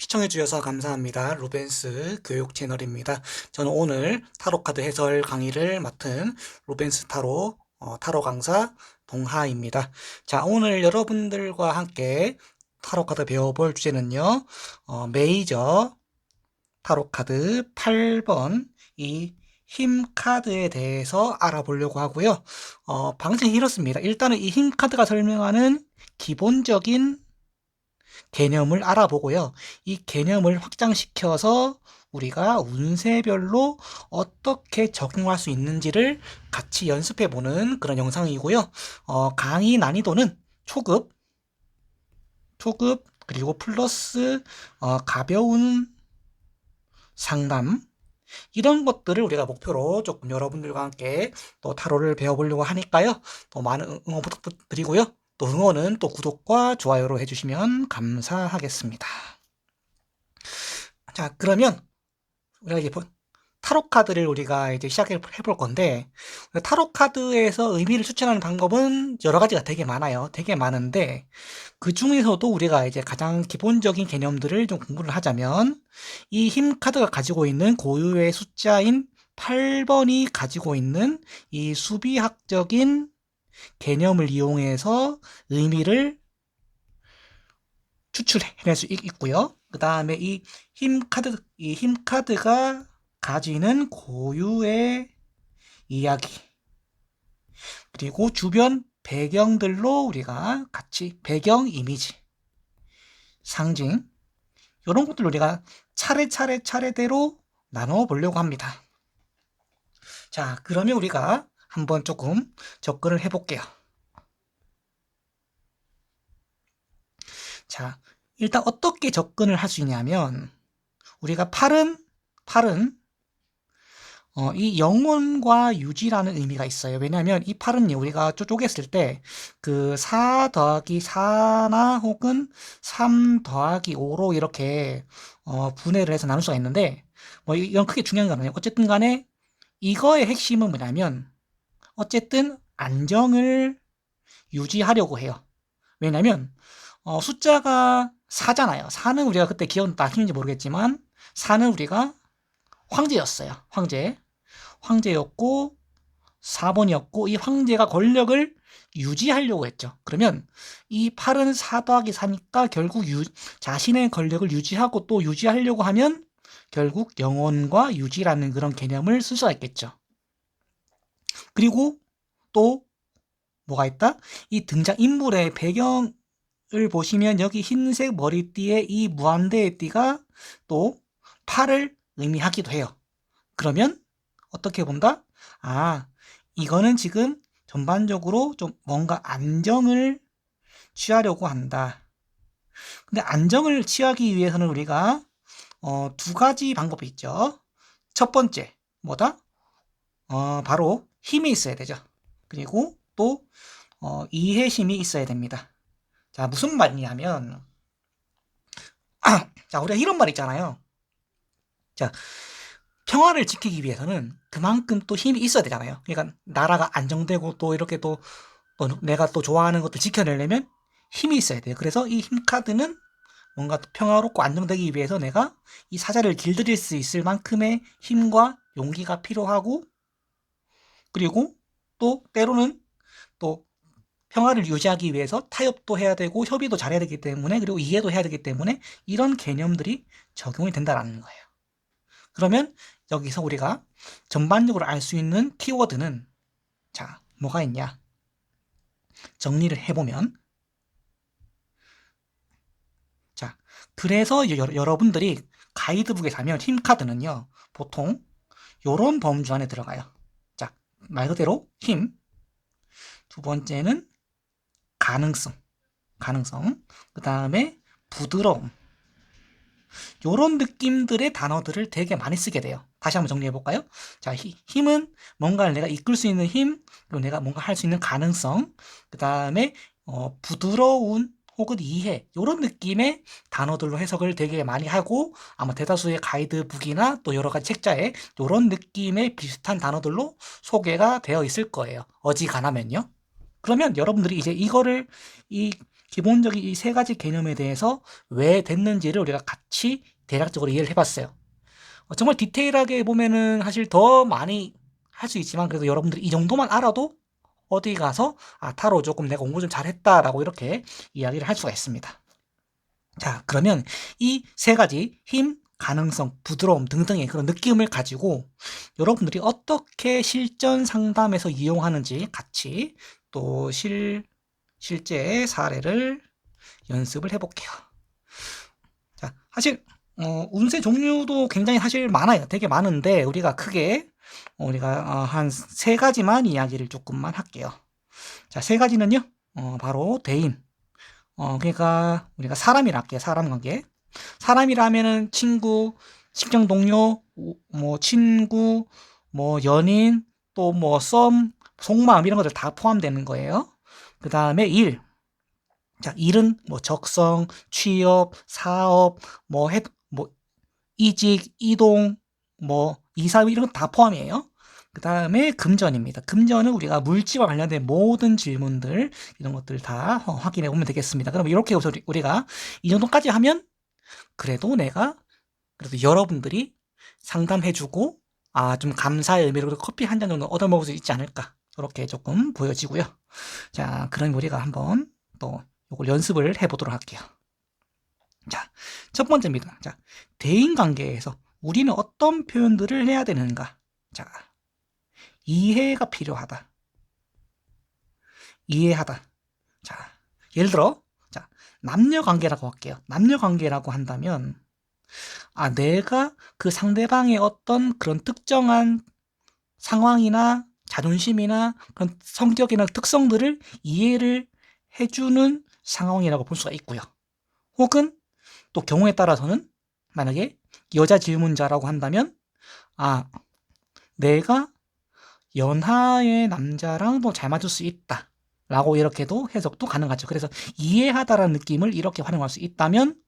시청해 주셔서 감사합니다. 루벤스 교육 채널입니다. 저는 오늘 타로카드 해설 강의를 맡은 루벤스 타로 강사 동하입니다. 자, 오늘 여러분들과 함께 타로카드 배워볼 주제는요, 메이저 타로카드 8번 이 힘 카드에 대해서 알아보려고 하고요. 방식이 이렇습니다. 일단은 이 힘 카드가 설명하는 기본적인 개념을 알아보고요. 이 개념을 확장시켜서 우리가 운세별로 어떻게 적용할 수 있는지를 같이 연습해 보는 그런 영상이고요. 강의 난이도는 초급, 그리고 플러스 가벼운 상담, 이런 것들을 우리가 목표로 조금 여러분들과 함께 또 타로를 배워보려고 하니까요. 또 많은 응원 부탁드리고요. 또 응원은 또 구독과 좋아요로 해주시면 감사하겠습니다. 자, 그러면 우리가 이제 타로 카드를 우리가 이제 시작해 볼 건데, 타로 카드에서 의미를 추천하는 방법은 여러 가지가 되게 많아요. 되게 많은데, 그 중에서도 우리가 이제 가장 기본적인 개념들을 좀 공부를 하자면, 이 힘 카드가 가지고 있는 고유의 숫자인 8번이 가지고 있는 이 수비학적인 개념을 이용해서 의미를 추출해낼 수 있고요. 그 다음에 이 힘 카드가 가지는 고유의 이야기, 그리고 주변 배경들로 우리가 같이 배경 이미지, 상징, 이런 것들을 우리가 차례대로 나눠 보려고 합니다. 자, 그러면 우리가 한번 조금 접근을 해볼게요. 자, 일단 어떻게 접근을 할 수 있냐면, 우리가 팔은 이 영혼과 유지라는 의미가 있어요. 왜냐하면 이 팔은요, 우리가 쪼갰을 때 그 4 더하기 4나 혹은 3 더하기 5로 이렇게 분해를 해서 나눌 수가 있는데, 뭐 이건 크게 중요한 건 아니에요. 어쨌든 간에 이거의 핵심은 뭐냐면, 어쨌든 안정을 유지하려고 해요. 왜냐면 숫자가 4잖아요. 4는 우리가 그때 기억나시는지 모르겠지만 4는 우리가 황제였어요. 황제였고 4번이었고, 이 황제가 권력을 유지하려고 했죠. 그러면 이 8은 4 더하기 4니까 결국 자신의 권력을 유지하고 또 유지하려고 하면 결국 영혼과 유지라는 그런 개념을 쓸 수가 있겠죠. 그리고 또 뭐가 있다? 이 등장인물의 배경을 보시면 여기 흰색 머리띠에 이 무한대의 띠가 또 8을 의미하기도 해요. 그러면 어떻게 본다? 아, 이거는 지금 전반적으로 좀 뭔가 안정을 취하려고 한다. 근데 안정을 취하기 위해서는 우리가 두 가지 방법이 있죠. 첫 번째, 뭐다? 바로 힘이 있어야 되죠. 그리고 또 이해심이 있어야 됩니다. 자, 무슨 말이냐면, 자, 우리가 이런 말 있잖아요. 자, 평화를 지키기 위해서는 그만큼 또 힘이 있어야 되잖아요. 그러니까 나라가 안정되고 또 이렇게 또 내가 또 좋아하는 것들 지켜내려면 힘이 있어야 돼요. 그래서 이 힘 카드는 뭔가 평화롭고 안정되기 위해서 내가 이 사자를 길들일 수 있을 만큼의 힘과 용기가 필요하고, 그리고 또 때로는 또 평화를 유지하기 위해서 타협도 해야 되고 협의도 잘해야 되기 때문에, 그리고 이해도 해야 되기 때문에 이런 개념들이 적용이 된다는 거예요. 그러면 여기서 우리가 전반적으로 알 수 있는 키워드는, 자, 뭐가 있냐? 정리를 해보면, 자, 그래서 여러분들이 가이드북에 사면 힘카드는요, 보통 요런 범주 안에 들어가요. 자, 말 그대로 힘. 두 번째는 가능성. 그 다음에 부드러움. 요런 느낌들의 단어들을 되게 많이 쓰게 돼요. 다시 한번 정리해 볼까요? 자, 힘은 뭔가를 내가 이끌 수 있는 힘, 그리고 내가 뭔가 할 수 있는 가능성, 그 다음에 부드러운 혹은 이해, 요런 느낌의 단어들로 해석을 되게 많이 하고, 아마 대다수의 가이드북이나 또 여러 가지 책자에 요런 느낌의 비슷한 단어들로 소개가 되어 있을 거예요. 어지간하면요. 그러면 여러분들이 이제 이 기본적인 이 세 가지 개념에 대해서 왜 됐는지를 우리가 같이 대략적으로 이해를 해봤어요. 정말 디테일하게 보면은 사실 더 많이 할 수 있지만 그래도 여러분들이 이 정도만 알아도 어디 가서 타로 조금 내가 공부 좀 잘했다라고 이렇게 이야기를 할 수가 있습니다. 자, 그러면 이 세 가지 힘, 가능성, 부드러움 등등의 그런 느낌을 가지고 여러분들이 어떻게 실전 상담에서 이용하는지 같이 또 실제 사례를 연습을 해볼게요. 자, 사실 운세 종류도 굉장히 사실 많아요. 되게 많은데 우리가 크게 우리가 한 세 가지만 이야기를 조금만 할게요. 자, 세 가지는요. 바로 대인. 그러니까 우리가 사람이라 할게요. 사람 관계. 사람이라면은 친구, 직장 동료, 뭐 친구, 뭐 연인, 또 뭐 썸, 속마음 이런 것들 다 포함되는 거예요. 그 다음에 일. 자, 일은 뭐 적성, 취업, 사업, 뭐 이직, 이동, 뭐 이사 이런 거 다 포함이에요. 그 다음에 금전입니다. 금전은 우리가 물질과 관련된 모든 질문들 이런 것들 다 확인해 보면 되겠습니다. 그럼 이렇게 해서 우리가 이 정도까지 하면 그래도 여러분들이 상담해주고 좀 감사의 의미로 커피 한 잔 정도 얻어먹을 수 있지 않을까 이렇게 조금 보여지고요. 자, 그럼 우리가 한번 또 이걸 연습을 해보도록 할게요. 자, 첫 번째입니다. 자, 대인관계에서 우리는 어떤 표현들을 해야 되는가? 자, 이해가 필요하다. 이해하다. 자, 예를 들어, 자, 남녀관계라고 할게요. 남녀관계라고 한다면, 내가 그 상대방의 어떤 그런 특정한 상황이나 자존심이나 그런 성격이나 특성들을 이해를 해주는 상황이라고 볼 수가 있고요. 혹은 또 경우에 따라서는 만약에 여자 질문자라고 한다면 내가 연하의 남자랑 또 잘 맞을 수 있다 라고 이렇게도 해석도 가능하죠. 그래서 이해하다라는 느낌을 이렇게 활용할 수 있다면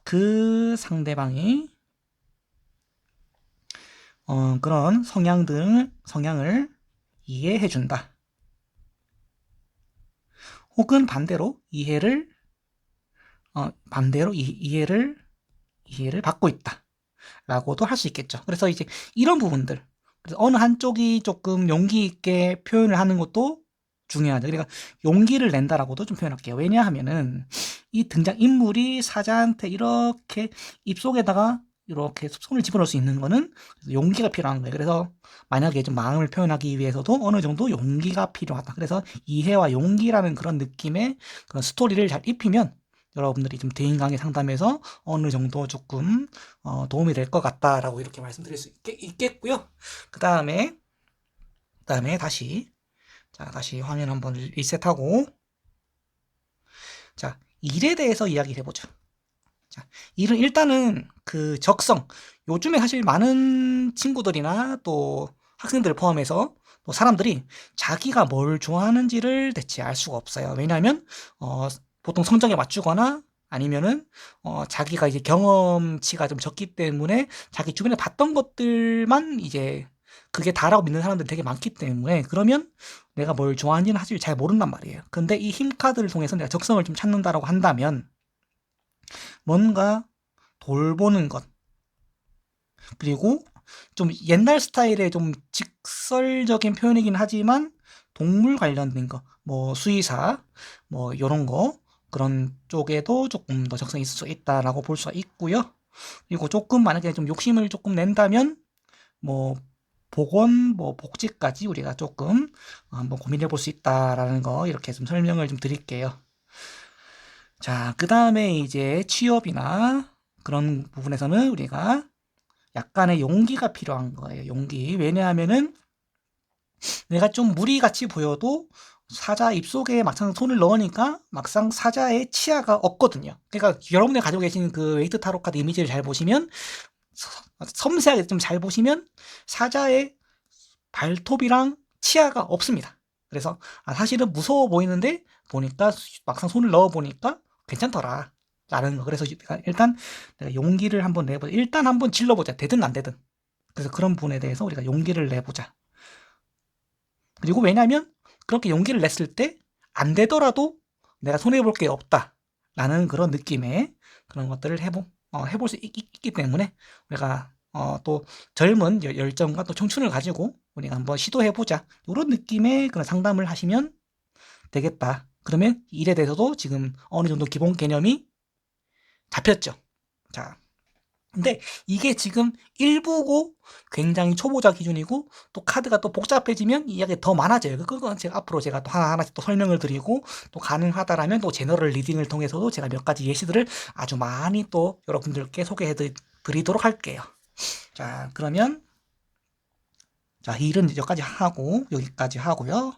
그 상대방이 그런 성향을 이해해준다. 혹은 반대로 이해를 받고 있다. 라고도 할 수 있겠죠. 그래서 이제 이런 부분들. 그래서 어느 한쪽이 조금 용기 있게 표현을 하는 것도 중요하죠. 그러니까 용기를 낸다라고도 좀 표현할게요. 왜냐하면은 이 등장인물이 사자한테 이렇게 입속에다가 이렇게 손을 집어넣을 수 있는 거는 용기가 필요한 거예요. 그래서 만약에 좀 마음을 표현하기 위해서도 어느 정도 용기가 필요하다. 그래서 이해와 용기라는 그런 느낌의 그런 스토리를 잘 입히면 여러분들이 좀 대인관계 상담에서 어느 정도 조금 도움이 될 것 같다라고 이렇게 말씀드릴 수 있겠고요. 그 다음에 다시 화면 한번 리셋하고 자, 일에 대해서 이야기를 해보죠. 자, 일은 일단은 그 적성. 요즘에 사실 많은 친구들이나 또 학생들을 포함해서 또 사람들이 자기가 뭘 좋아하는지를 대체 알 수가 없어요. 왜냐하면 보통 성적에 맞추거나 아니면은 자기가 이제 경험치가 좀 적기 때문에 자기 주변에 봤던 것들만 이제 그게 다라고 믿는 사람들이 되게 많기 때문에 그러면 내가 뭘 좋아하는지는 사실 잘 모른단 말이에요. 근데 이 힘카드를 통해서 내가 적성을 좀 찾는다라고 한다면 뭔가 돌보는 것 그리고 좀 옛날 스타일의 좀 직설적인 표현이긴 하지만 동물 관련된 거, 뭐 수의사, 뭐 이런 거 그런 쪽에도 조금 더 적성이 있을 수 있다라고 볼 수가 있고요. 그리고 조금 만약에 좀 욕심을 조금 낸다면 뭐 보건, 뭐 복지까지 우리가 조금 한번 고민해 볼 수 있다라는 거 이렇게 좀 설명을 좀 드릴게요. 자, 그 다음에 이제 취업이나 그런 부분에서는 우리가 약간의 용기가 필요한 거예요. 용기. 왜냐하면은 내가 좀 무리같이 보여도 사자 입속에 막상 손을 넣으니까 막상 사자의 치아가 없거든요. 그러니까 여러분이 가지고 계신 그 웨이트 타로 카드 이미지를 잘 보시면 섬세하게 좀 잘 보시면 사자의 발톱이랑 치아가 없습니다. 그래서 사실은 무서워 보이는데 보니까 막상 손을 넣어 보니까 괜찮더라. 라는 거. 그래서 일단 내가 용기를 한번 내보자. 일단 한번 질러보자. 되든 안 되든. 그래서 그런 부분에 대해서 우리가 용기를 내보자. 그리고 왜냐하면 그렇게 용기를 냈을 때 안 되더라도 내가 손해볼 게 없다 라는 그런 느낌의 그런 것들을 해볼 수 있기 때문에 우리가 또 젊은 열정과 또 청춘을 가지고 우리가 한번 시도해보자 이런 느낌의 그런 상담을 하시면 되겠다. 그러면 일에 대해서도 지금 어느 정도 기본 개념이 잡혔죠. 자, 근데 이게 지금 일부고 굉장히 초보자 기준이고 또 카드가 또 복잡해지면 이야기가 더 많아져요. 그건 제가 앞으로 제가 또 하나하나씩 또 설명을 드리고 또 가능하다라면 또 제너럴 리딩을 통해서도 제가 몇 가지 예시들을 아주 많이 또 여러분들께 소개해 드리도록 할게요. 자, 그러면 자, 일은 여기까지 하고 여기까지 하고요.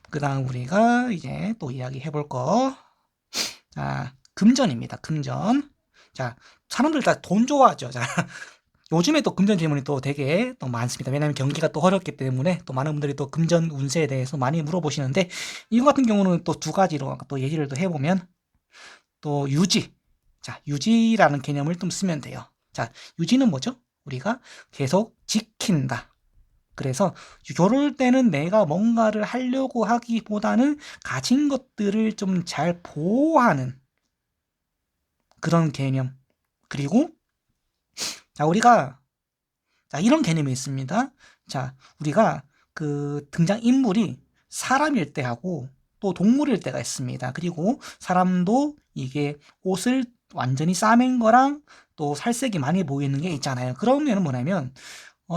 그 다음 우리가 이제 또 이야기 해볼 거. 자, 금전입니다. 금전. 자, 사람들 다 돈 좋아하죠. 자, 요즘에 또 금전 질문이 또 되게 또 많습니다. 왜냐하면 경기가 또 어렵기 때문에 또 많은 분들이 또 금전 운세에 대해서 많이 물어보시는데 이거 같은 경우는 또 두 가지로 또 예시를 또 해보면 또 유지. 자, 유지라는 개념을 좀 쓰면 돼요. 자, 유지는 뭐죠? 우리가 계속 지킨다. 그래서 요럴 때는 내가 뭔가를 하려고 하기보다는 가진 것들을 좀 잘 보호하는 그런 개념. 그리고 자, 우리가 자, 이런 개념이 있습니다. 자, 우리가 그 등장 인물이 사람일 때하고 또 동물일 때가 있습니다. 그리고 사람도 이게 옷을 완전히 싸맨 거랑 또 살색이 많이 보이는 게 있잖아요. 그러면 뭐냐면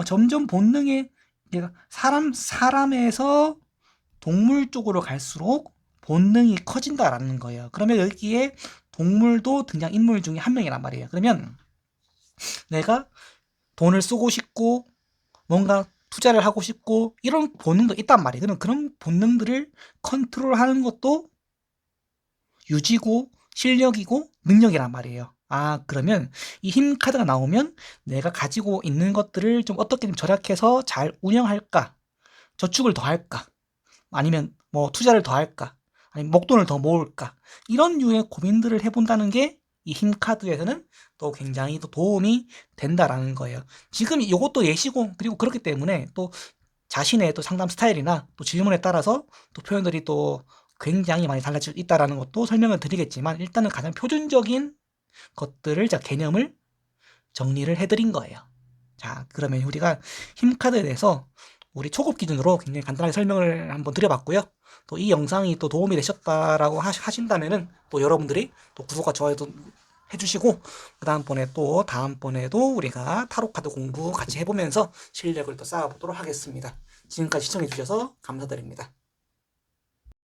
점점 본능에 사람에서 동물 쪽으로 갈수록 본능이 커진다라는 거예요. 그러면 여기에 동물도 등장 인물 중에 한 명이란 말이에요. 그러면 내가 돈을 쓰고 싶고 뭔가 투자를 하고 싶고 이런 본능도 있단 말이에요. 그러면 그런 본능들을 컨트롤하는 것도 유지고 실력이고 능력이란 말이에요. 아, 그러면 이 힘 카드가 나오면 내가 가지고 있는 것들을 좀 어떻게 좀 절약해서 잘 운영할까? 저축을 더 할까? 아니면 뭐 투자를 더 할까? 아니면 목돈을 더 모을까? 이런 류의 고민들을 해본다는 게 이 힘 카드에서는 또 굉장히 또 도움이 된다라는 거예요. 지금 이것도 예시고 그리고 그렇기 때문에 또 자신의 또 상담 스타일이나 또 질문에 따라서 또 표현들이 또 굉장히 많이 달라질 수 있다라는 것도 설명을 드리겠지만 일단은 가장 표준적인 것들을 자 개념을 정리를 해드린 거예요. 자, 그러면 우리가 힘 카드에 대해서 우리 초급 기준으로 굉장히 간단하게 설명을 한번 드려봤고요. 또 이 영상이 또 도움이 되셨다라고 하신다면은 또 여러분들이 또 구독과 좋아요도 해주시고 다음번에도 우리가 타로 카드 공부 같이 해보면서 실력을 또 쌓아보도록 하겠습니다. 지금까지 시청해주셔서 감사드립니다.